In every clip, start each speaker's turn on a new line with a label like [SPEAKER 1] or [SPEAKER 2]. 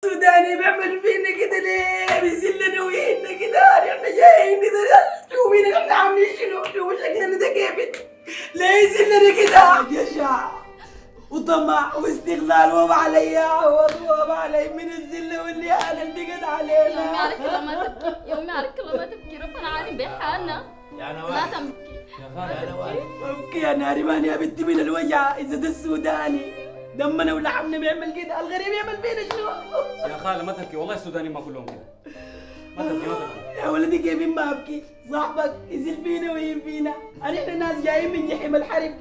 [SPEAKER 1] سوداني بيعمل فينا كده ليه؟ بيذلنا ويهنا كده، احنا جايين شوفينا احنا عاملين شنو؟ شوفوا شكلنا ده كيف؟ ليه يذلنا كده؟ جشع وطمع واستغلال وما عليا وما علي من الذله والإهانة اللي قد علينا.
[SPEAKER 2] يومي على كل ما تبكي، يومي على كل ما تبكي، ربنا عالم بحالنا.
[SPEAKER 3] يا نوال
[SPEAKER 2] لا تبكي
[SPEAKER 3] يا خالد يا نوال
[SPEAKER 1] ابكي يا نارمان يا بنتي من الوجع، اذا ده السوداني دمنا ولحمنا بيعمل كده، الغريب يعمل فينا شنو؟
[SPEAKER 3] يا خالد ما تبكي، والله السودانيين ما كلهم كده. ما تبكي ما تبكي
[SPEAKER 1] يا ولدي كيف ما ابكي؟ صاحبك يزل فينا ويهين فينا، احنا ناس جايين من جحيم الحرب.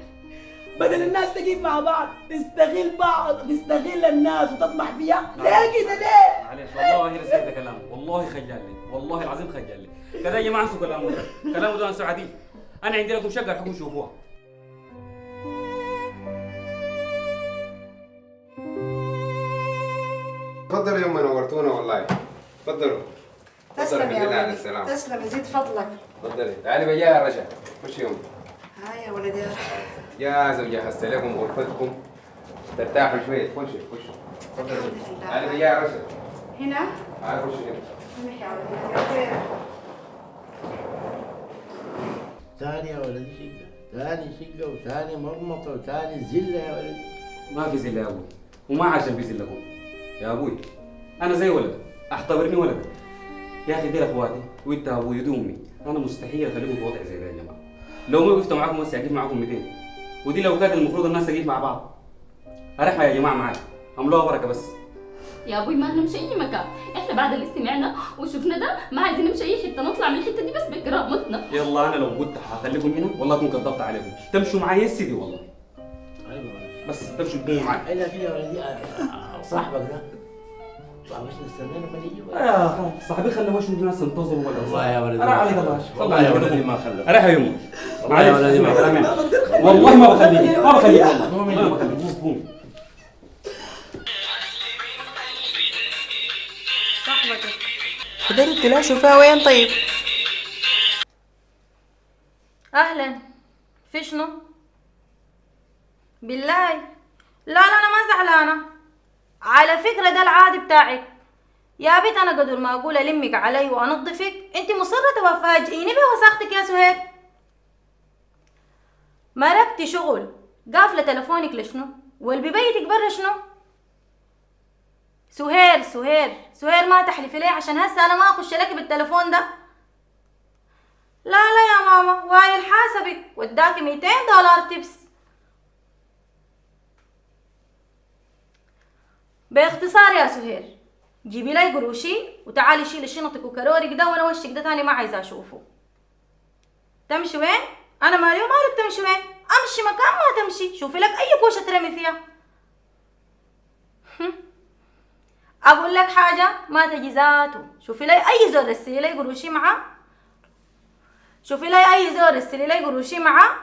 [SPEAKER 1] بدل الناس تجيب مع بعض تستغل بعض، تستغل الناس وتطمح فيها، ليه كده ليه؟
[SPEAKER 3] معلش والله رسيت كلامك، والله خجل لي، والله العظيم خجل لي. كده يا جماعه انسوا كلامه ده، كلامه ده انسوا عادي. انا عندي لكم شقه الحكم شوفوها.
[SPEAKER 4] تفضلوا يما نورتونا والله. تفضلوا.
[SPEAKER 5] تسلم يا ولدي.
[SPEAKER 4] السلام.
[SPEAKER 5] تسلم يزيد فضلك.
[SPEAKER 4] تفضلي تعالي بقى يا رشا. خش يما.
[SPEAKER 5] ها يا ولدي.
[SPEAKER 4] يا زوجي حسيت لكم غرفتكم ترتاحوا شويه. خشوا. تفضلي. تعالي بقى يا رشا.
[SPEAKER 5] هنا؟
[SPEAKER 4] تعالي خشوا هنا.
[SPEAKER 5] سمح يا ولدي. يا خير.
[SPEAKER 6] ثاني يا ولدي شقة، ثاني شقة وثاني مرمطة وثاني زلة يا ولدي.
[SPEAKER 3] ما في زله يا ابوي، وما عشان في زلكم. يا ابوي انا زي ولدك، اعتبرني ولدك. يا اخي ديل اخواتي وانت ابوي ودي امي، انا مستحيل اخليكم في وضع زي ده يا جماعه. لو ما وقفت معاكم بس اجيب معاكم 200، ودي لو كانت المفروض الناس تجيب مع بعض. ارحموا يا جماعه معايا، عملوها بركه بس.
[SPEAKER 2] يا ابوي ما نمشي اي مكان، احنا بعد اللي سمعنا وشفنا ده ما عايزين نمشي اي حته، نطلع من الحته دي بس بكرامتنا.
[SPEAKER 3] يلا انا لو قلت هخليكم هنا والله اكون كذبت عليكم. تمشوا معايا يا سيدي والله.
[SPEAKER 6] ايوه يا ولدي.
[SPEAKER 3] بس تمشوا تقوموا معايا.
[SPEAKER 6] الا كده يا ولدي صاحبك ده صاحبك نستنى لما يجي
[SPEAKER 3] يا اخي صاحبي خلى وش الناس تنتظروا ولا
[SPEAKER 6] والله يا ولدي
[SPEAKER 3] انا عليك الله.
[SPEAKER 6] والله يا ولدي ما خلى.
[SPEAKER 3] رايح يا يمه.
[SPEAKER 6] والله يا ولدي ما
[SPEAKER 3] خلى.
[SPEAKER 6] خلى.
[SPEAKER 3] والله ما بخليك ما بخليك والله ما بخليك. قوم
[SPEAKER 5] قدرت لا شوفها وين طيب؟
[SPEAKER 7] اهلا. في شنو؟ بالله لا انا ما زعلانه، على فكره ده العادي بتاعك يا بنت. انا قدر ما اقول المك علي وانظفك انت مصره تفاجئيني بوساختك يا سهير. مرقتي شغل قافله تلفونك لشنو؟ واللي ببيتك برا شنو؟ سهير ما تحلفي لي عشان هسه انا ما اخش لك بالتلفون ده. لا يا ماما وايل حاسبك وداكي 200 دولار تبس. باختصار يا سهير جيبي لي قروشي وتعالي شيلي شنطك وكرورك ده، وانا وشك ده تاني ما عايزه اشوفه. تمشي وين؟ انا مالي ومالك تمشي وين؟ امشي مكان ما تمشي، شوفي لك اي كوشه ترمي فيها. اقول لك حاجه ما تجي ذاته، شوفي لي اي زول ارسلي لي قروشي معاه، شوفي لي اي زول ارسلي لي قروشي معاه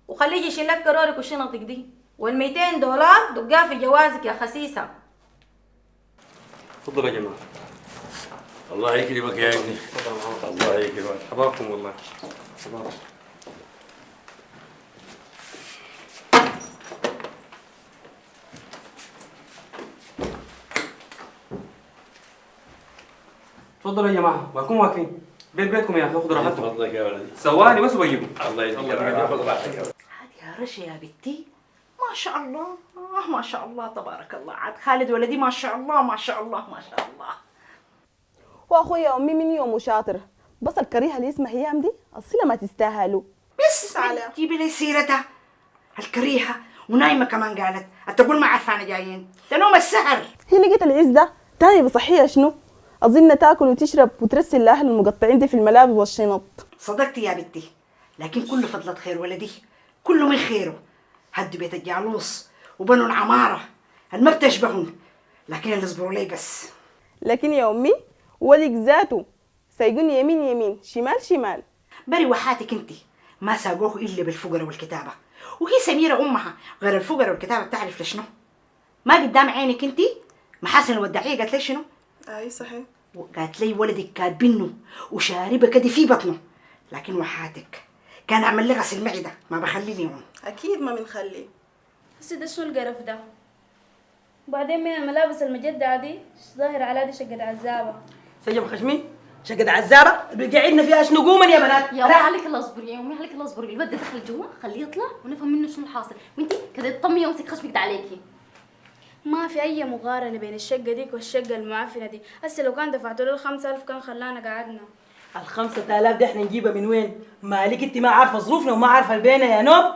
[SPEAKER 7] وخليه يجي يشيل لك كرورك وشنطك دي، وال200 دولار دقاها في جوازك يا خسيسه.
[SPEAKER 3] تفضلوا يا جماعه.
[SPEAKER 6] الله يكرمك يا ابني. الله يكرمك.
[SPEAKER 3] حباكم والله. حباكم. تفضلوا يا جماعه، ما تكونوا واقفين. بيتكم يا اخي، خذوا راحتكم.
[SPEAKER 6] فضلك يا ولدي.
[SPEAKER 3] ثواني بس وبجيبوا.
[SPEAKER 6] الله يكرمك. خذ راحتك يا ولدي.
[SPEAKER 5] هذه يا رشا يا بنتي ما شاء الله. ما شاء الله تبارك الله. عاد خالد ولدي ما شاء الله ما شاء الله ما شاء الله.
[SPEAKER 8] واخويا امي من يوم وشاطر، بس الكريهه اللي اسمها هيام دي الصله ما تستاهلوا.
[SPEAKER 5] بس جيبي لي سيرتها الكريهه ونايمه كمان قالت تقول ما عارفه انا جايين ده نوم السهر.
[SPEAKER 8] هي لقيت العز ده تاني بصحيها شنو؟ اظن تاكل وتشرب وترسل لاهل المقطعين دي في الملابس والشنط.
[SPEAKER 5] صدقتي يا بنتي، لكن كله فضلة خير ولدي، كله من خيره. هدوا بيت الجالوس وبنوا العماره ما بتشبهن، لكن اللي اصبروا لي بس.
[SPEAKER 8] لكن يا امي ولك ذاته سايقون يمين يمين شمال شمال.
[SPEAKER 5] بري وحاتك انت ما ساقوه الا بالفقره والكتابه، وهي سميره امها غير الفقره والكتابه بتعرف لشنو؟ ما قدام عينك انت محاسن الوداعيه قالت لي شنو؟
[SPEAKER 8] اي صحيح.
[SPEAKER 5] قالت لي ولدك كاتبينه وشاربه كده في بطنه، لكن وحاتك كان اعمل لي غسل معده ما بخليه اليوم.
[SPEAKER 8] اكيد ما بنخليه.
[SPEAKER 7] بس ده شو القرف ده؟
[SPEAKER 9] وبعدين من الملابس المجدعة دي ظاهر على دي شقة عزابة.
[SPEAKER 1] سجم خشمي شقة عزابة بقعدنا فيها شنو قوما يا بنات.
[SPEAKER 2] يا أمي عليك الله اصبري، يا أمي عليك الله اصبري، الواد دخل جوا خليه يطلع ونفهم منه شنو الحاصل، وانتي كده تطمي وامسك خشمك ده عليكي.
[SPEAKER 9] ما في أي مقارنة بين الشقة ديك والشقة المعفنة دي، هسه لو كان دفعتوا له 5000 كان خلانا قعدنا.
[SPEAKER 1] ال5000 دي احنا نجيبها من وين؟ مالك انت ما عارفة ظروفنا وما عارفة البينة يا نوب؟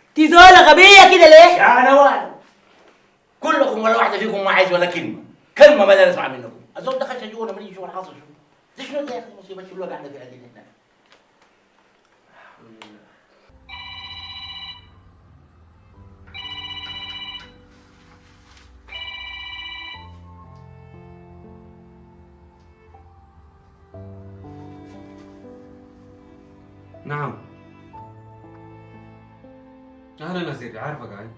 [SPEAKER 1] انت زولة غبية كده ليه؟
[SPEAKER 6] يا نوال كلكم ولا واحدة فيكم ما عايز ولا كلمة ما نسمع منكم. الزول ده خش جونا ما يشوف الحاصل شنو؟ ده شنو ده يا اخي المصيبة شو قاعدة في هذه هنا؟
[SPEAKER 3] نعم. أهلا يا سيدي، عارفك عين.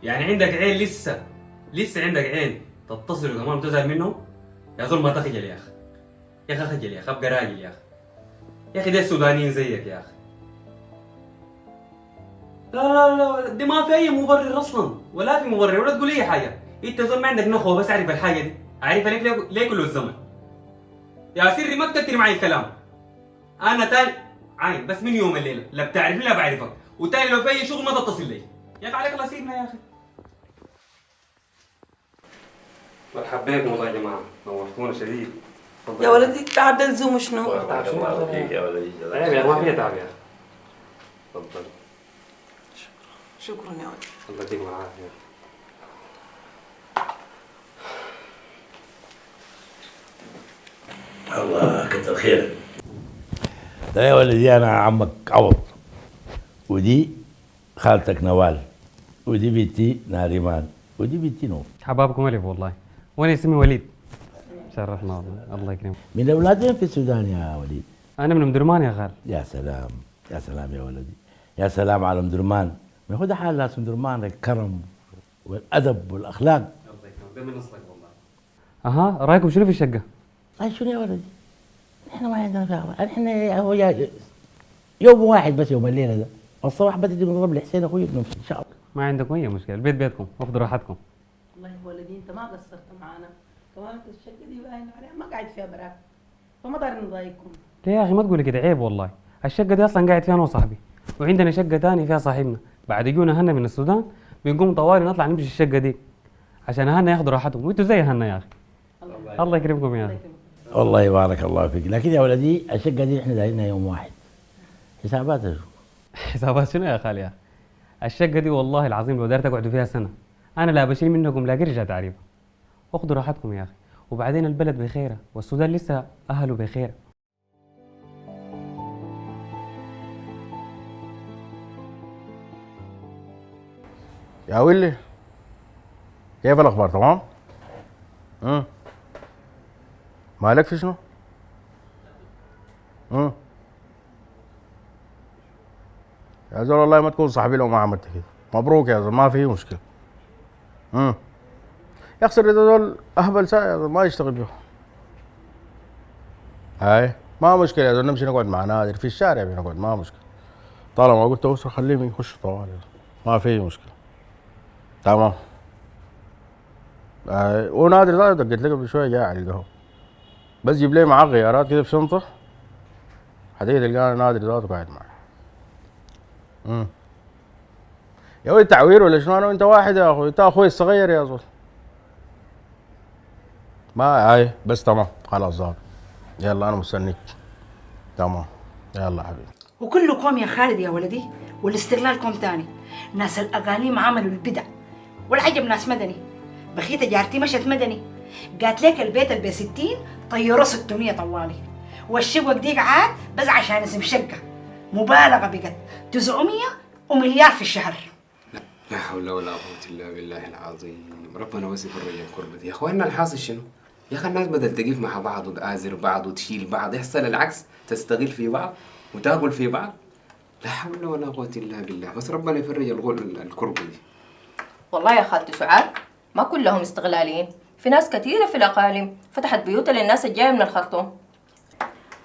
[SPEAKER 3] يعني عندك عين لسه عندك عين تتصل وكمان تزعل منهم؟ يا زول ما تخجل يا أخي. يا أخي خجل يا أخي، أبقى راجل يا أخي. يا أخي ده السودانيين زيك يا أخي. لا دي ما في أي مبرر أصلا، ولا في مبرر ولا تقول أي حاجة. أنت زول ما عندك نخوة بس أعرف الحاجة دي، أعرفها ليه كل الزمن. يا سري ما تكتري معي الكلام. انا تاني عين بس من يوم الليله لا بتعرفني لا بعرفك، وتاني لو في اي شغل ما تتصل لي. يا اخي عليك الله سيبنا يا اخي. مرحبا بكم والله يا جماعه، نورتونا شديد.
[SPEAKER 1] يا ولدي تعب ده الزوم شنو؟
[SPEAKER 3] تعب شنو يا ولدي؟ عيب يا ما فيها تعب يا اخي. تفضل.
[SPEAKER 1] شكرا يا ولدي.
[SPEAKER 3] الله يديك العافيه.
[SPEAKER 6] الله كتر خيرك. ده يا ولدي انا عمك عوض، ودي خالتك نوال، ودي بنتي ناريمان، ودي بنتي نور.
[SPEAKER 3] حبابكم الف والله، وانا اسمي وليد. شرفنا والله، الله يكرمك.
[SPEAKER 6] من اولادين في السودان يا وليد؟
[SPEAKER 3] انا من ام درمان يا خال.
[SPEAKER 6] يا سلام يا سلام يا ولدي، يا سلام على ام درمان. ما هو ده حال ناس ام درمان، الكرم والادب والاخلاق.
[SPEAKER 3] الله يكرمك، ده من اصلك والله. اها، رايكم شنو في الشقه؟
[SPEAKER 6] طيب شنو يا ولدي؟ احنا ما عندنا فكره، احنا هو يوم واحد بس يوم الليله ده، والصباح بدي بنضرب لحسين اخوي بنمشي ان شاء الله.
[SPEAKER 3] ما عندكم اي مشكله، البيت بيتكم، واخذوا راحتكم.
[SPEAKER 1] والله يا ولدي انت ما قصرت معانا، كمان الشقه دي باين عليها ما قاعد فيها براك، فما دارين نضايقكم.
[SPEAKER 3] ليه يا اخي ما تقولي كده، عيب والله. الشقه دي اصلا قاعد فيها انا وصاحبي، وعندنا شقه ثانيه فيها صاحبنا. بعد يجونا هنا من السودان بنقوم طوالي نطلع نمشي الشقه دي عشان هنا ياخذوا راحتهم، وانتوا زي هنا يا اخي. الله يكرمكم يا اخي.
[SPEAKER 6] والله يبارك الله فيك، لكن يا ولدي الشقه دي احنا دايرينها يوم واحد. حساباتها
[SPEAKER 3] حسابات شنو يا خالي يا اخي؟ الشقه دي والله العظيم لو دارت تقعدوا فيها سنه انا لا بشيل منكم لا قرش تعريفه. واخذوا راحتكم يا اخي، وبعدين البلد بخيره والسودان لسه اهله بخير.
[SPEAKER 6] يا ولي كيف الاخبار؟ تمام؟ مالك في شنو؟ يا زول والله ما تكون صاحبي لو ما عملت كده. مبروك يا زول، ما في مشكله. يخسر اذا زول اهبل ساعه يا زول ما يشتغل به. هاي ما مشكله يا زول، نمشي نقعد مع نادر في الشارع بنقعد، ما مشكله. طالما قلت اوصل خليهم يخشوا طوال، ما في مشكله. تمام. ونادر ذاته دقيت لك قبل شويه جاي على القهوه، بس جيب لي معاه غيارات كده في شنطه، حتيجي تلقانا نادر ذاته قاعد معي. يا ولد تعوير ولا شنو؟ انا وانت واحد يا اخوي، انت اخوي الصغير يا زول. ما هاي بس تمام خلاص ظابط. يلا انا مستنيك. تمام يلا حبيبي.
[SPEAKER 5] وكله كوم يا خالد يا ولدي، والاستغلال كوم تاني. ناس الاقاليم عملوا البدع، والعجب ناس مدني. بخيتة جارتي مشت مدني، قالت لك البيت اللي ب60 طيروه 600 طوالي، والشقق ديك عاد بس عشان اسم شقه. مبالغه بقت 900 ومليار في الشهر.
[SPEAKER 4] لا حول ولا قوة إلا بالله العظيم، ربنا بس يفرج الكربة دي. يا أخوانا الحاصل شنو؟ يا أخي الناس بدل تقف مع بعض وتآزر بعض وتشيل بعض، يحصل العكس، تستغل في بعض وتاكل في بعض. لا حول ولا قوة إلا بالله، بس ربنا يفرج الكربة دي.
[SPEAKER 7] والله يا خالتي سعاد ما كلهم استغلاليين، في ناس كثيرة في الأقاليم فتحت بيوتها للناس الجاية من الخرطوم.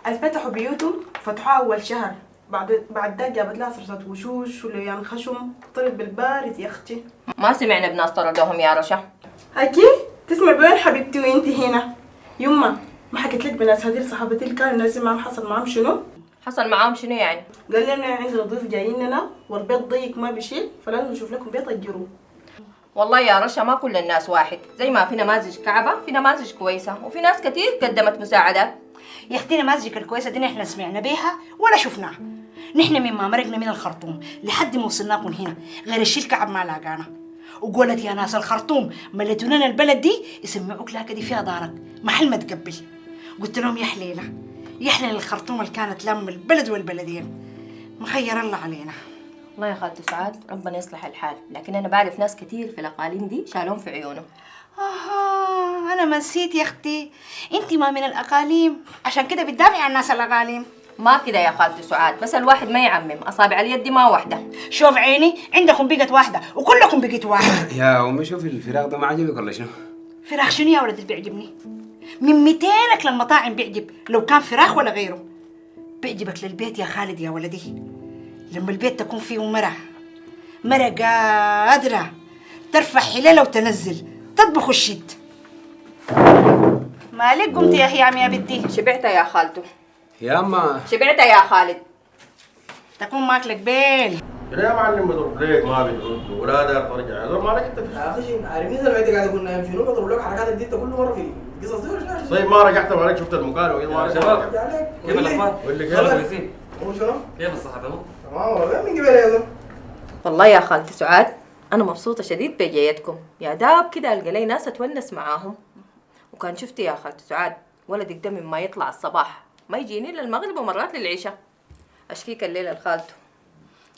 [SPEAKER 8] الفتحوا بيوتهم فتحوها أول شهر بعد ده جابت لها صرصة وشوش وليان خشم طلب بالبارد يا اختي.
[SPEAKER 7] ما سمعنا بناس طردوهم يا رشا.
[SPEAKER 8] اكيد تسمع بين حبيبتي وانت هنا. يما ما حكيت لك بناس هذيل صحابتي اللي كانوا نازلين معاهم حصل معاهم شنو؟
[SPEAKER 7] حصل معاهم شنو يعني؟
[SPEAKER 8] قال لنا عندنا ضيوف جايين لنا والبيت ضيق ما بيشيل فلازم نشوف لكم بيت اجروه.
[SPEAKER 7] والله يا رشا ما كل الناس واحد، زي ما في نماذج كعبة في نماذج كويسة وفي ناس كتير قدمت مساعدات.
[SPEAKER 5] يا اختي نماذجك الكويسه دي نحن سمعنا بيها ولا شفناها. نحن مما مرقنا من الخرطوم لحد ما وصلناكم هنا غير الشيء الكعب ما لاقانا. وقولت يا ناس الخرطوم مليتوا لنا البلد دي يسمعوك لها كده فيها دارك محل ما تقبل. قلت لهم يا حليله يا حليله الخرطوم اللي كانت لم البلد والبلدين مخير الله علينا.
[SPEAKER 7] والله يا خالتي سعاد ربنا يصلح الحال، لكن انا بعرف ناس كتير في الاقاليم دي شالوهم في عيونهم.
[SPEAKER 5] انا ما نسيت يا اختي، انت ما من الاقاليم عشان كده بتدافعي عن الناس الاقاليم.
[SPEAKER 7] ما كده يا خالتي سعاد، بس الواحد ما يعمم، اصابع اليد دي ما واحده.
[SPEAKER 5] شوف عيني عندكم بقت واحده وكلكم بقيتوا واحد.
[SPEAKER 4] يا امي شوف الفراق ده ما عجبك ولا شنو؟
[SPEAKER 5] فراخ شنو يا ولد اللي بيعجبني؟ من 200 اكل المطاعم بيعجب لو كان فراخ ولا غيره. بيعجبك للبيت يا خالد يا ولدي لما البيت تكون فيه مرة قادرة ترفع حلالة وتنزل تطبخ الشد. مالك قمت يا هيام يا بنتي؟
[SPEAKER 7] شبعت يا خالته.
[SPEAKER 4] يا اما
[SPEAKER 7] شبعت يا خالد.
[SPEAKER 5] تكون ماكلك بيل.
[SPEAKER 10] يا معلم بضرب ليك ما بترد ولا دار ترجع هذول مالك انت في
[SPEAKER 1] يا اخي عارفين زي ما قاعد قلنا نايم شنو بضرب لك حركات الدين كل مره في القصص دي ولا شنو؟
[SPEAKER 10] طيب ما رجعت مالك شفت المكان وين ما
[SPEAKER 3] شباب كيف الاخبار؟
[SPEAKER 10] واللي
[SPEAKER 3] يلا
[SPEAKER 10] كيف
[SPEAKER 3] كويسين؟
[SPEAKER 1] هو شنو؟
[SPEAKER 3] كيف الصحة تمام؟
[SPEAKER 1] تمام والله من قبل يا زلمه.
[SPEAKER 7] والله يا خالتي سعاد انا مبسوطه شديد بجيتكم، يا داب كده القى لي ناس اتونس معاهم. وكان شفتي يا خالتي سعاد ولدك ده مما يطلع الصباح ما يجيني الا المغرب ومرات للعشاء. اشكيك الليله لخالته.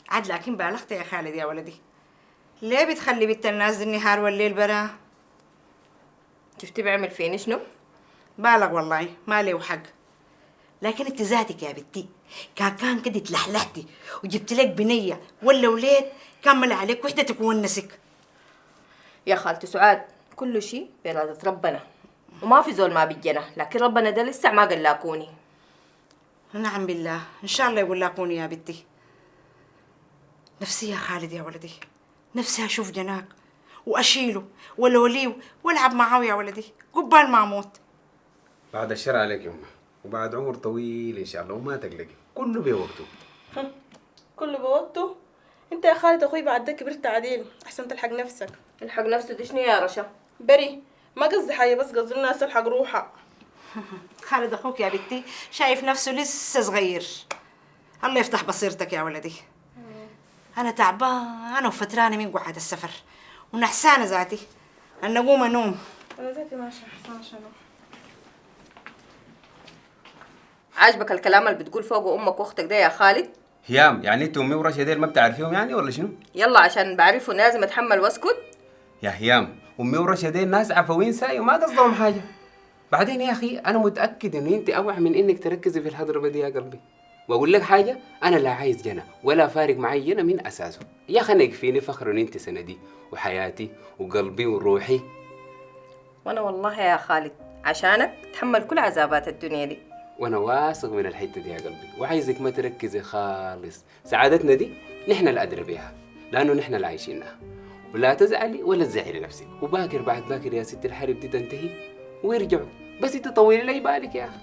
[SPEAKER 5] عاد لكن بالغت يا خالد يا ولدي. ليه بتخلي بنت الناس دي النهار والليل برا؟
[SPEAKER 7] شفتي بيعمل فيني شنو؟
[SPEAKER 5] بالغ والله ما له حق. لكن انت ذاتك يا بنتي كان كده تلحلحتي وجبت لك بنيه ولا وليد كمل عليك وحده تكونسك.
[SPEAKER 7] يا خالتي سعاد كل شيء بإرادة ربنا وما في زول ما بيجنا، لكن ربنا ده لسه ما قلاكوني.
[SPEAKER 5] نعم بالله ان شاء الله يقلاكوني يا بنتي. نفسي يا خالد يا ولدي نفسي اشوف جناك واشيله ولوليه والعب معاه يا ولدي قبال ما اموت.
[SPEAKER 4] بعد الشر عليك يما وبعد عمر طويل ان شاء الله وما تقلقي كله بوقته.
[SPEAKER 8] كله بوقته. انت يا خالد اخوي بعد ده كبرت عديل احسن تلحق نفسك.
[SPEAKER 7] الحق نفسه دي شنو يا رشا؟
[SPEAKER 8] بري ما قصدي حاجه بس قصدي الناس تلحق روحها.
[SPEAKER 5] خالد اخوك يا بنتي شايف نفسه لسه صغير. الله يفتح بصيرتك يا ولدي. انا تعبانه وفترانه من قعد السفر ونحسانه ذاتي ان اقوم انوم.
[SPEAKER 8] انا ذاتي ماشي حسنا شنو.
[SPEAKER 7] عاجبك الكلام اللي بتقول فوق امك واختك ده يا خالد؟
[SPEAKER 4] هيام يعني انت امي ورشا ديل ما بتعرفيهم يعني ولا شنو؟
[SPEAKER 7] يلا عشان بعرفه لازم اتحمل واسكت.
[SPEAKER 4] يا هيام امي ورشا ديل ناس عفوين ساي وما قصدهم حاجه. بعدين يا اخي انا متاكد ان انت اوعى من انك تركزي في الهضربه دي يا قلبي. واقول لك حاجه انا لا عايز جنى ولا فارق معي جنى من اساسه. يا اخي انا يكفيني فخر ان انت سندي وحياتي وقلبي وروحي.
[SPEAKER 7] وانا والله يا خالد عشانك تحمل كل عذابات الدنيا دي.
[SPEAKER 4] وانا واثق من الحته دي يا قلبي وعايزك ما تركزي خالص. سعادتنا دي نحن الادرى بيها لانه نحن اللي عايشينها. ولا تزعلي ولا تزعلي نفسك وباكر بعد باكر يا ست الحرب دي تنتهي ويرجعوا. بس انت طولي لي بالك يا اخي.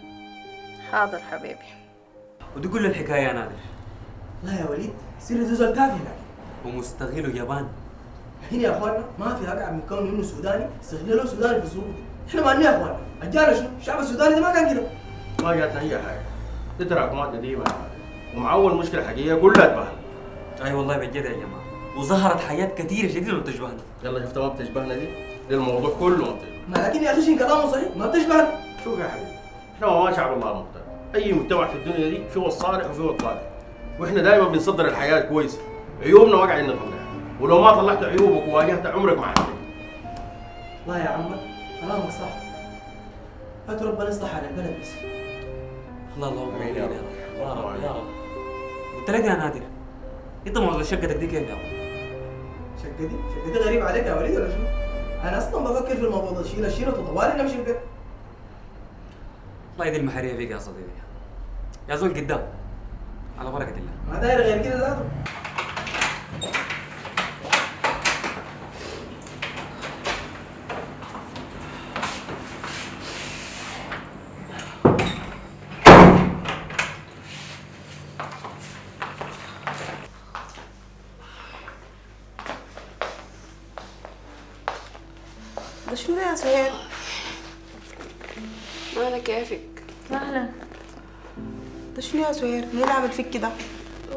[SPEAKER 7] حاضر حبيبي.
[SPEAKER 3] ودي كل الحكايه يا نادر.
[SPEAKER 1] لا يا وليد سير زوز الكافي لكن
[SPEAKER 3] ومستغل يابان.
[SPEAKER 1] لكن يا اخوانا ما في اقع من كونه انه سوداني استغلالوا سوداني في السوق. احنا مالنا يا اخوانا الجانا شنو؟ الشعب السوداني ده ما كان كده.
[SPEAKER 10] ما جاتنا اي حاجه دي تراكمات قديمه ومع اول مشكله حقيقيه كلها تبهل.
[SPEAKER 3] اي والله بجد يا جماعه وظهرت حاجات كثيره شديده لو تشبهنا.
[SPEAKER 10] يلا شفت ما بتشبهنا دي الموضوع كله ما بتشبهنا.
[SPEAKER 1] ما لكن يا اخي شين كلامه صحيح ما بتشبهنا.
[SPEAKER 10] شوف يا حبيبي احنا ما شعب الله مختار. اي مجتمع في الدنيا دي فيه الصالح وفيه الطالح واحنا دايما بنصدر الحياه كويسه. عيوبنا ما قاعدين نطلعها ولو ما طلعت عيوبك وواجهت عمرك ما حتطلع.
[SPEAKER 1] لا يا عم كلامك صح. هات ربنا يصلح على البلد بس.
[SPEAKER 3] اللهم امين يا رب يا رب يا رب. قلت لك يا نادر انت موضوع شقتك دي كيف يا ابو؟
[SPEAKER 1] شقتي غريب عليك يا وليد ولا شنو؟ انا اصلا بفكر في الموضوع ده شيل وطوالي نمشي البيت.
[SPEAKER 3] الله يدي المحريه فيك يا صديقي. يا زول قدام على بركه الله.
[SPEAKER 1] ما داير غير كده ذاته.
[SPEAKER 8] ده شنو ده يا سهير؟
[SPEAKER 11] مالك كيفك؟
[SPEAKER 7] اهلا.
[SPEAKER 8] ده شنو يا سهير؟ مين اللي عمل فيك كده؟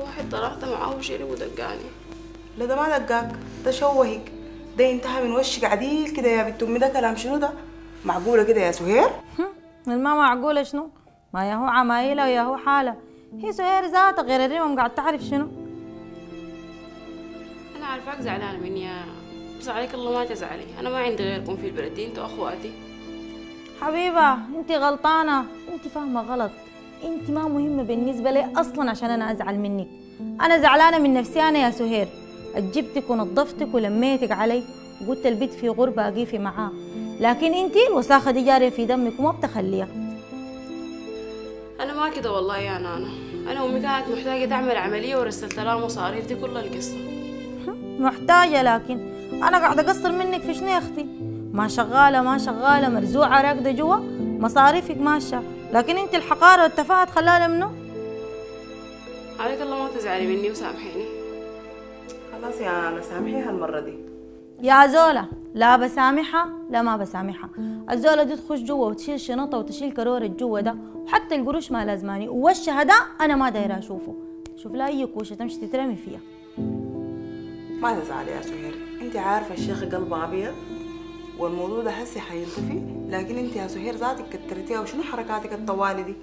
[SPEAKER 11] واحد طلعت معاه وشرب ودقاني.
[SPEAKER 8] لا ده ما دقاك، ده شوهك، ده انتهى من وشك عديل كده يا بنت امي. ده كلام شنو ده؟ معقولة كده يا سهير؟
[SPEAKER 7] ما معقولة شنو؟ ما يا هو عمايلة ويا هو حالة. هي سهير ذاتها غير الرمم قاعد تعرف شنو؟
[SPEAKER 11] انا عارفاك زعلانه مني بس عليك الله ما تزعلي، انا ما عندي غيركم في البلد دي، انتوا اخواتي.
[SPEAKER 7] حبيبة انت غلطانة، انت فاهمة غلط. انت ما مهمة بالنسبة لي اصلا عشان انا ازعل منك. انا زعلانة من نفسي انا يا سهير. اجبتك ونظفتك ولميتك علي وقلت البيت في غربة اقيفي معاه، لكن انت الوساخة دي جارية في دمك وما بتخليها.
[SPEAKER 11] انا ما كده والله يا نانا، انا امي كانت محتاجه تعمل عمليه ورسلت لها المصاريف دي كل القصه.
[SPEAKER 7] محتاجة، لكن انا قاعدة اقصر منك في شنو يا اختي؟ ما شغالة مرزوعة راكدة جوا، مصاريفك ماشية، لكن انت الحقارة والتفاهة تخليها لمنو؟
[SPEAKER 11] عليك الله ما تزعلي مني وسامحيني.
[SPEAKER 8] خلاص يا نانا سامحيها المرة دي.
[SPEAKER 7] يا زولة لا بسامحها لا ما بسامحها. الزولة دي تخش جوا وتشيل شنطة وتشيل كرورة جوا ده، وحتى القروش ما لازماني، ووشها ده انا ما دايرة اشوفه. شوف لها اي كوشة تمشي تترمي فيها.
[SPEAKER 8] ما تزعلي يا سهير، انت عارفة الشيخ قلبه ابيض والموضوع ده هسي حينطفي، لكن انت يا سهير ذاتك كترتيها. وشنو حركاتك الطوالي دي؟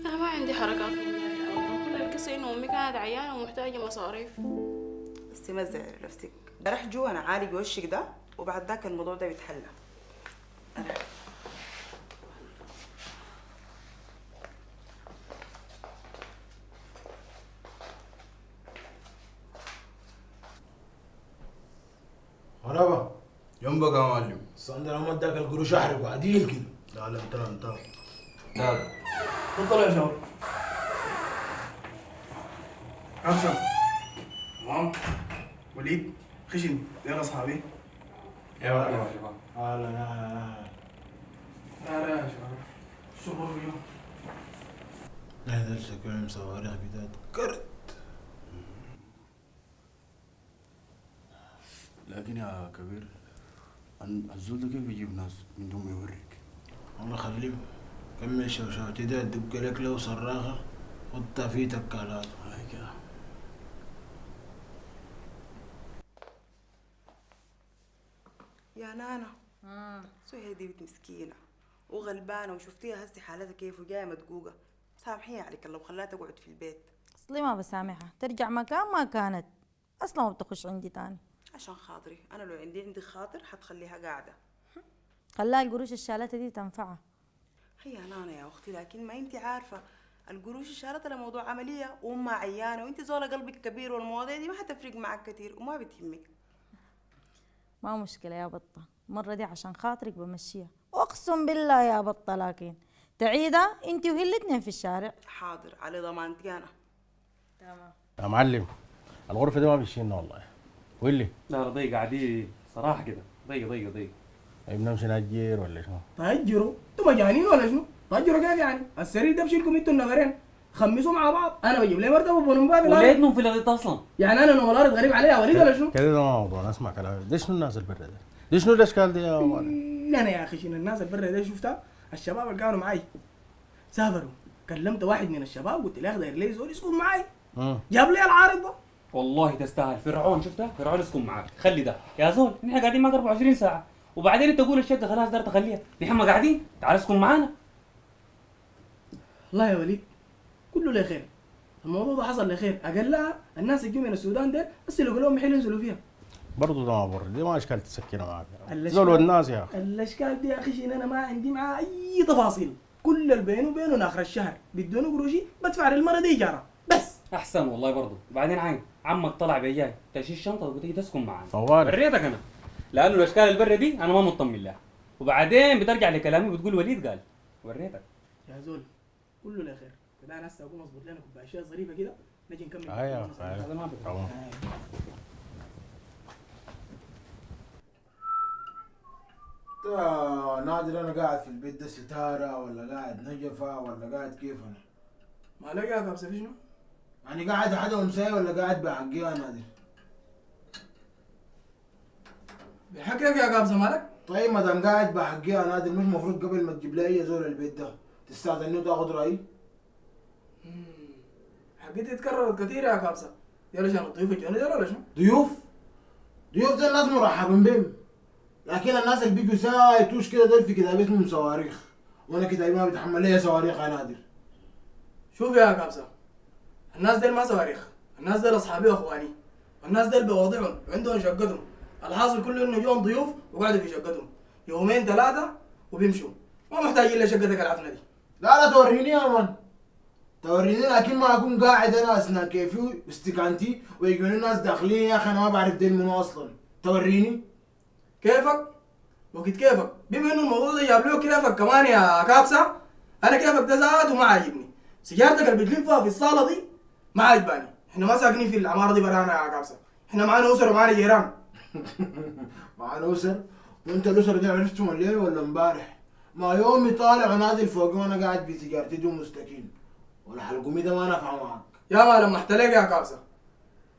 [SPEAKER 11] انا ما عندي حركات والله، كل القصه انه امي كانت عيانه ومحتاجه مصاريف.
[SPEAKER 8] بس ما تزعلي نفسك، رح جوا انا عالج وشك ده وبعد ذاك الموضوع ده بيتحلى.
[SPEAKER 10] مرحبا. ينبغى يا معلم. الصندوق ما اداك القروش احرقه عديل كده. لا لا انت
[SPEAKER 1] لا تفضلوا يا شباب. أبشر. تمام. وليد خشن يلا اصحابي.
[SPEAKER 3] يا مرحبا.
[SPEAKER 1] لا يا شباب. شغل اليوم.
[SPEAKER 10] لا درسك يوم صواريخ بداية كرت.
[SPEAKER 12] لكن يا كبير الزول ده كيف يجيب ناس من دون ما يوريك؟
[SPEAKER 10] والله خليه كمل شوشوتي ده تدق لك له صراخة حطها في تكالات.
[SPEAKER 12] هاي كده.
[SPEAKER 8] يا نانا سهير دي بنت مسكينة وغلبانة وشفتيها هسي حالتها كيف وجاية مدقوقة. سامحيها عليك الله وخلاها تقعد في البيت.
[SPEAKER 7] اصلي ما بسامحها، ترجع مكان ما كانت، اصلا ما بتخش عندي تاني.
[SPEAKER 8] عشان خاطري انا لو عندي خاطر حتخليها قاعدة.
[SPEAKER 7] خلاها القروش الشالتة دي تنفعها.
[SPEAKER 8] هي نانا يا اختي، لكن ما انت عارفة القروش الشالتة لموضوع عملية وامها عيانة وانت زولة قلبك كبير والمواضيع دي ما حتفرق معك كتير وما بتهمك.
[SPEAKER 7] ما مشكلة يا بطة، المرة دي عشان خاطرك بمشيها، اقسم بالله يا بطة، لكن تعيدها انت وهي الاتنين في الشارع.
[SPEAKER 8] حاضر على ضمانتي انا.
[SPEAKER 7] تمام
[SPEAKER 10] يا معلم الغرفة دي ما بتشيلنا والله. واللي؟
[SPEAKER 3] لا ضيق قاعدين صراحه كده، ضيق.
[SPEAKER 10] بنمشي نأجر ولا شنو؟
[SPEAKER 1] تأجروا؟ انتوا مجانين ولا شنو؟ تأجروا كيف يعني؟ السرير ده بشيلكم انتوا النفرين، خمسوا مع بعض، انا بجيب لي مرتبة وبنوم بابي.
[SPEAKER 3] وليه تنوم في الغيط اصلا؟
[SPEAKER 1] يعني انا نوم الارض غريب عليها وليد ولا شنو؟
[SPEAKER 10] كده ده موضوع نسمع كلامك. ده شنو الناس البرة ده؟ دي شنو الاشكال دي يا معلم؟
[SPEAKER 1] انا يا اخي شنو الناس البرة دي شفتها؟ الشباب اللي كانوا معي سافروا، كلمت واحد من الشباب قلت له يا اخي داير لي زول يسكن معي. جاب لي العارض ده.
[SPEAKER 3] والله تستاهل فرعون، شفتها؟ فرعون يسكن معاك، خلي ده يا زول، نحن قاعدين معك 24 ساعة، وبعدين انت تقول الشقة خلاص دار تخليها، نحن ما قاعدين، تعال اسكن معانا.
[SPEAKER 1] والله يا وليد كله له خير، الموضوع ده حصل لخير، اقلها الناس اللي جو من السودان ده بس اللي لهم محل ينزلوا فيها.
[SPEAKER 10] برضه ده ما بر، دي ما اشكال تسكنها معاك.
[SPEAKER 1] الأشكال-
[SPEAKER 10] زول والناس يا اخي.
[SPEAKER 1] الاشكال دي يا اخي شيء انا ما عندي معاه اي تفاصيل، كل اللي بينه وبينه اخر الشهر بدوني قروشي بدفع للمره دي ايجارها بس.
[SPEAKER 3] احسن والله برضه، وبعدين عين عمك طلع بياي تشيل الشنطة وتيجي تسكن معانا.
[SPEAKER 10] طوالي.
[SPEAKER 3] وريتك انا، لانه الاشكال البرة دي انا ما مطمن لها، وبعدين بترجع لكلامي بتقول وليد قال، وريتك.
[SPEAKER 1] يا زول كله له خير، كده انا هسه اقوم اظبط لنا كوبايه شاي ظريفه كده نجي نكمل.
[SPEAKER 6] ايوه
[SPEAKER 1] هذا ما بيطول.
[SPEAKER 13] نادر انا قاعد في البيت ده ستاره ولا قاعد نجفه ولا قاعد كيف انا؟
[SPEAKER 1] ما لقى يا كابسه في شنو؟
[SPEAKER 13] يعني قاعد حدا ونساي ولا قاعد بحقي يا نادر؟
[SPEAKER 1] بحقك يا كابسه مالك؟
[SPEAKER 13] طيب ما دام قاعد بحقي يا نادر مش المفروض قبل ما تجيب لي اي زول البيت ده تستاذني وتاخذ رايي؟
[SPEAKER 1] حقتي اتكررت كثير يا كابسه. يلا عشان الضيوف يجوني دول ولا شنو؟
[SPEAKER 13] ضيوف ده الناس مرحبين بهم، لكن الناس اللي بيجوا سايتوش كده دول في كتاب اسمهم صواريخ، وانا كتابي ما بيتحمل لي صواريخ يا نادر.
[SPEAKER 1] شوف يا كابسه، الناس ديل ما صواريخ، الناس ديل اصحابي واخواني، الناس ديل بوضعهم وعندهم شقتهم، الحاصل كله انه يوم ضيوف وقعدوا في شقتهم يومين ثلاثه وبيمشوا، ما محتاجين لشقتك العفنه دي.
[SPEAKER 13] لا توريني يا مان، توريني، لكن ما اكون قاعد انا اثناء كيفي واستكانتي ويجوني الناس داخلين يا اخي انا ما بعرف ديل منو اصلا، توريني
[SPEAKER 1] كيفك وقت كيفك، بما انه الموضوع ده جاب له كيفك كمان يا كابسه، انا كيفك ده ذاته ما عاجبني، سيجارتك اللي بتلفها في الصاله دي ما عاجباني، احنا ما ساكنين في العماره دي برانا يا كابسه، احنا معانا اسر ومعانا جيران.
[SPEAKER 13] معانا اسر؟ وانت الاسر دي عرفتهم الليل ولا امبارح؟ ما يومي طالع ونازل فوق وانا قاعد في سيجارتي دي مستكين، ولا حلقومي ده ما نافع معك.
[SPEAKER 1] يا ما لمحت لك يا كابسه،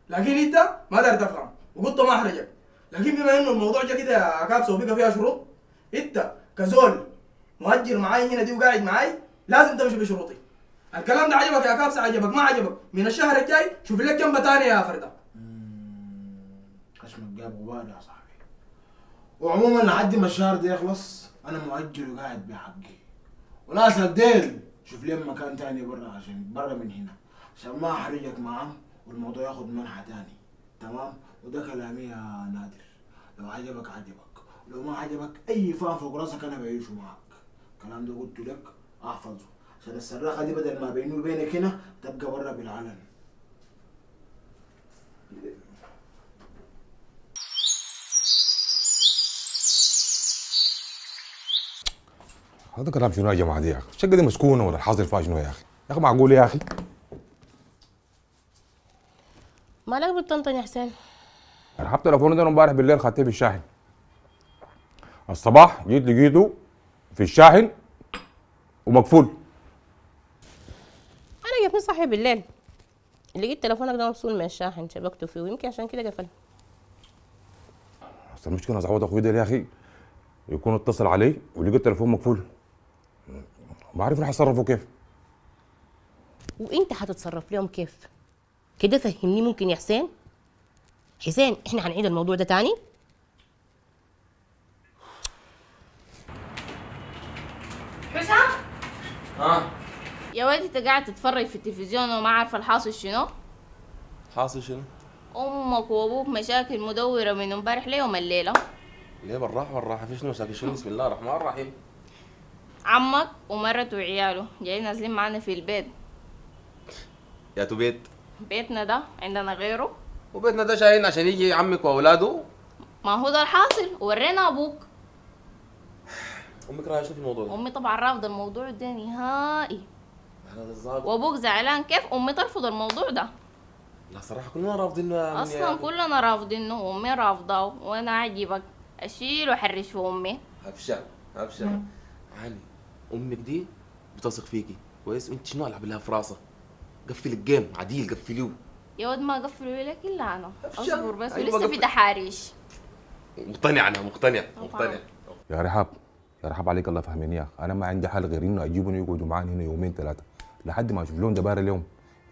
[SPEAKER 1] لكن انت ما داري تفهم وقلت ما احرجك، لكن بما انه الموضوع جا كده يا كابسه وبقى فيها شروط، انت كزول مؤجر معاي هنا دي وقاعد معاي لازم تمشي بشروطي. الكلام ده عجبك يا كابسه عجبك ما عجبك، من الشهر الجاي شوف لك جنبه تاني يا فرده.
[SPEAKER 13] خشمك جاب غبار يا صاحبي. وعموما لحد ما الشهر ده يخلص انا مؤجر وقاعد بحقي، وناسك ديل شوف لي مكان تاني برا عشان برا من هنا عشان ما احرجك معاهم والموضوع ياخد منحى تاني، تمام؟ وده كلامي يا نادر، لو عجبك عجبك، ولو ما عجبك اي فهم فوق راسك انا بعيشه معك. الكلام ده قلت لك احفظه عشان السراخه دي بدل ما بيني وبينك هنا تبقى برا بالعلن.
[SPEAKER 14] هذا كلام شنو يا جماعه دي يا اخي؟ الشقه دي مسكونه ولا الحاصل فيها شنو يا اخي؟ يا اخي معقول يا اخي؟
[SPEAKER 11] مالك بتطنطن يا حسين؟
[SPEAKER 14] رحبت تليفونه ده امبارح بالليل خدته في الشاحن. الصباح جيت لقيته في الشاحن ومقفول.
[SPEAKER 11] انا جيتني صحي بالليل لقيت تليفونك ده مفصول من الشاحن، شبكته فيه ويمكن عشان كده قفل.
[SPEAKER 14] بس المشكله انا زعوت اخوي ده يا اخي يكون اتصل علي ولقيت التليفون مقفول. ما عارف راح اتصرفوا كيف.
[SPEAKER 11] وانت هتتصرف لهم كيف؟ كده فهمني ممكن يا حسين؟ حسين احنا هنعيد الموضوع ده تاني؟
[SPEAKER 2] حسام
[SPEAKER 15] يا ولدي انت قاعد تتفرج في التلفزيون وما عارفه الحاصل شنو؟
[SPEAKER 16] حاصل شنو؟
[SPEAKER 15] امك وابوك مشاكل مدوره من امبارح ليوم الليله.
[SPEAKER 16] ليه بالراحه في شنو مشاكل شنو؟ بسم الله الرحمن الرحيم.
[SPEAKER 15] عمك ومرته وعياله جايين نازلين معانا في البيت.
[SPEAKER 16] يا تو بيت؟
[SPEAKER 15] بيتنا ده عندنا غيره؟
[SPEAKER 16] وبيتنا ده شايلين عشان يجي عمك واولاده؟
[SPEAKER 15] ما هو ده الحاصل، ورينا ابوك.
[SPEAKER 16] امك رايحه شنو في الموضوع ده؟
[SPEAKER 15] امي طبعا رافضه الموضوع ده نهائي.
[SPEAKER 16] هذا الظابط.
[SPEAKER 15] وابوك زعلان كيف؟ امي ترفض الموضوع ده.
[SPEAKER 16] لا صراحه كلنا رافضينه
[SPEAKER 15] اصلا كلنا رافضينه وامي رافضاه وانا عجبك اشيل وحرش في امي.
[SPEAKER 16] ابشر هاني امك دي بتثق فيكي كويس، وانت شنو العب لها في راسها؟ قفل الجيم عديل قفليه.
[SPEAKER 15] يا ولد ما قفلوا لك الا انا. اصبر بس
[SPEAKER 16] أيوة
[SPEAKER 15] ولسه في تحاريش.
[SPEAKER 16] مقتنع انا مقتنع.
[SPEAKER 14] يا رحاب عليك الله فهمني يا اخي، انا ما عندي حل غير انه اجيبهم يقعدوا معانا هنا يومين ثلاثه لحد ما اشوف لهم دبار اليوم.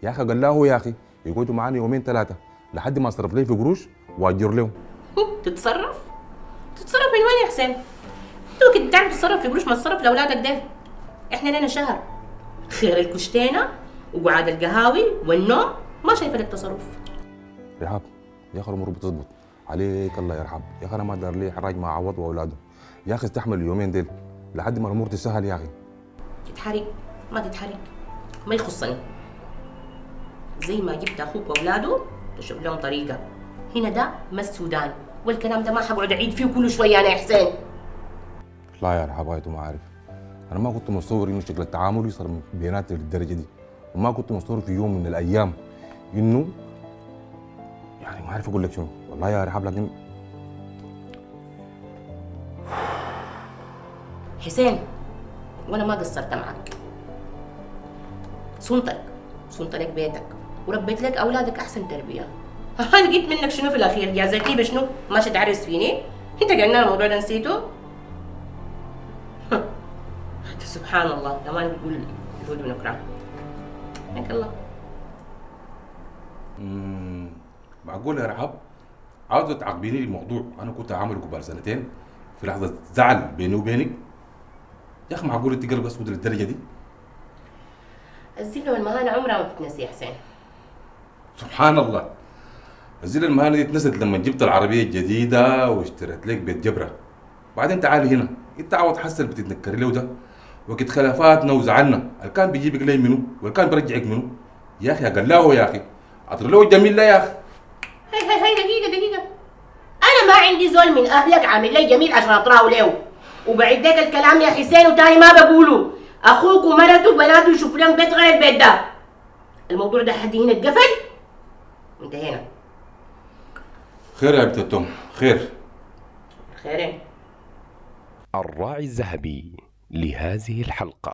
[SPEAKER 14] يا اخي قال له يا اخي يقعدوا معانا يومين ثلاثه لحد ما اصرف لي في قروش واجر لهم.
[SPEAKER 11] تتصرف من وين يا حسين؟ انت كنت تعرف تتصرف في قروش ما تتصرف لاولادك ده. احنا لنا شهر خير الكشتينه وقعاد القهاوي والنوم ما شايفه لك تصرف.
[SPEAKER 14] رحاب يا اخي الامور بتظبط عليك الله يا رحاب. يا اخي انا ما دار لي حراج مع عوض واولاده. يا اخي استحمل اليومين ديل لحد ما الامور تسهل يا اخي.
[SPEAKER 11] تتحرق ما تتحرق ما يخصني، زي ما جبت اخوك واولاده تشوف لهم طريقه. هنا ده ما السودان والكلام ده ما حقعد اعيد فيه كل شويه انا يا حسين.
[SPEAKER 14] لا يا رحاب غايته ما عارف، انا ما كنت متصور انه شكل التعامل يصير بيناتي للدرجه دي. وما كنت مصر في يوم من الايام انه يعني ما عارف اقول لك شنو والله يا رحاب. لكن
[SPEAKER 11] حسين، وانا ما قصرت معك. صنت لك بيتك وربيت لك اولادك احسن تربيه. انا لقيت منك شنو في الاخير؟ جازتني بشنو؟ ماشي تعرس فيني؟ انت قلنا الموضوع ده نسيته؟ سبحان الله، كمان بيقول الهود ونكره. حياك الله.
[SPEAKER 14] معقول يا رحاب عاوزة تعاقبيني الموضوع انا كنت عامله قبل سنتين في لحظه زعل بيني وبينك؟ يا اخي معقول انت قلب اسود للدرجه دي؟
[SPEAKER 11] الزبنه والمهانه عمرها ما بتتنسي يا حسين.
[SPEAKER 14] سبحان الله، الزينة المهانة دي اتنست لما جبت العربية الجديدة واشتريت لك بيت جبرة. بعدين تعالي هنا، انت عاوز تحصل بتتنكري له ده وقت خلافاتنا وزعلنا، اللي كان بيجيبك لي منو؟ واللي كان بيرجعك منو؟ يا اخي قلاه يا اخي، عطر له الجميل ده يا اخي.
[SPEAKER 11] هي دقيقة، أنا ما عندي زول من أهلك عامل لي جميل عشان أطراه له، وبعد ذاك الكلام يا حسين وتاني ما بقوله، أخوك ومرته وبناته يشوفوا لهم بيت غير البيت ده. الموضوع ده حد هنا اتقفل وانتهينا.
[SPEAKER 14] خير يا بنت التوم، خير.
[SPEAKER 11] خيرين.
[SPEAKER 17] الراعي الذهبي لهذه الحلقة.